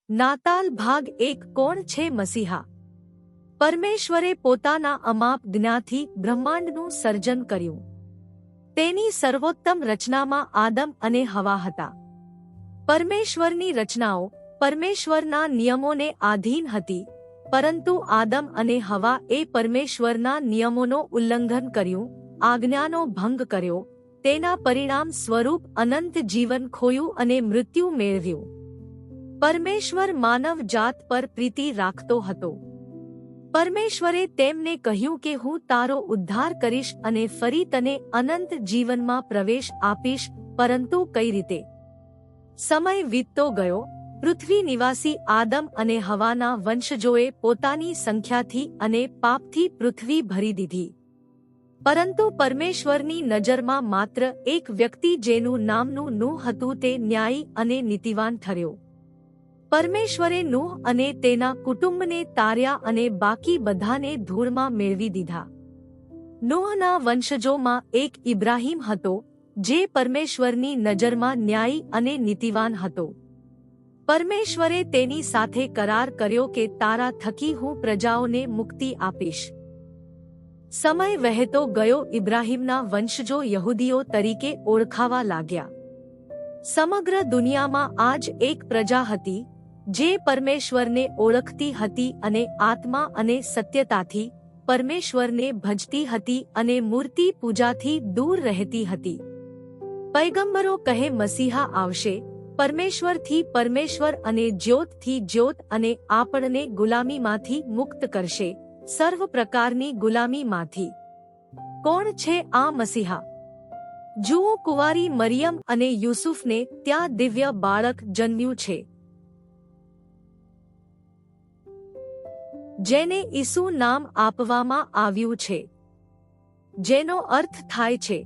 નાતાલ ભાગ 1 કોણ છે મસીહા? પરમેશ્વરે પોતાના અમાપ જ્ઞાનથી બ્રહ્માંડનું સર્જન કર્યું. તેની સર્વોત્તમ રચનામાં આદમ અને હવા હતા. પરમેશ્વરની રચનાઓ પરમેશ્વરના નિયમોને આધીન હતી, પરંતુ આદમ અને હવા એ પરમેશ્વરના નિયમોનો ઉલ્લંઘન કર્યું, આજ્ઞાનો ભંગ કર્યો. તેના પરિણામ સ્વરૂપ અનંત જીવન ખોયું અને મૃત્યુ મેળવ્યું. પરમેશ્વર માનવ જાત પર પ્રીતિ રાખતો હતો. પરમેશ્વરે તેમને કહ્યું કે હું તારો ઉદ્ધાર કરીશ અને ફરી તને અનંત જીવનમાં પ્રવેશ આપીશ, પરંતુ કઈ રીતે? સમય વીતતો ગયો. પૃથ્વી નિવાસી આદમ અને હવાના વંશજોએ પોતાની સંખ્યાથી અને પાપથી પૃથ્વી ભરી દીધી. પરંતુ પરમેશ્વરની નજરમાં માત્ર એક વ્યક્તિ જેનું નામનું નૂહ હતું તે ન્યાયી અને નીતિવાન ઠર્યો. પરમેશ્વરે નૂહ અને તેના કુટુંબને તાર્યા અને બાકી બધાને ધૂળમાં મેળવી દીધા. નૂહના વંશજોમાં એક ઇબ્રાહીમ હતો, જે પરમેશ્વરની નજરમાં ન્યાયી અને નીતિવાન હતો. પરમેશ્વરે તેની સાથે કરાર કર્યો કે તારા થકી હું પ્રજાઓને મુક્તિ આપીશ. સમય વહેતો ગયો. ઇબ્રાહીમના વંશજો યહૂદીઓ તરીકે ઓળખાવા લાગ્યા. સમગ્ર દુનિયામાં આ જ એક પ્રજા હતી જે પરમેશ્વરને ઓળખતી હતી અને આત્મા અને સત્યતાથી પરમેશ્વરને ભજતી હતી અને મૂર્તિ પૂજાથી દૂર રહેતી હતી. પૈગંબરો કહે મસીહા આવશે, પરમેશ્વરથી પરમેશ્વર અને જ્યોતથી જ્યોત, અને આપણને ગુલામીમાંથી મુક્ત કરશે, સર્વ પ્રકારની ગુલામીમાંથી. કોણ છે આ મસીહા? જુઓ, કુંવારી મરિયમ અને યુસુફને ત્યાં દિવ્ય બાળક જન્મ્યું છે, જેને ઈસુ નામ આપવામાં આવ્યું છે, જેનો અર્થ થાય છે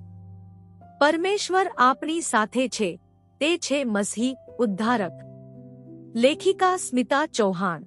પરમેશ્વર આપણી સાથે છે. તે છે મસીહ, ઉદ્ધારક. લેખિકા સ્મિતા ચૌહાણ.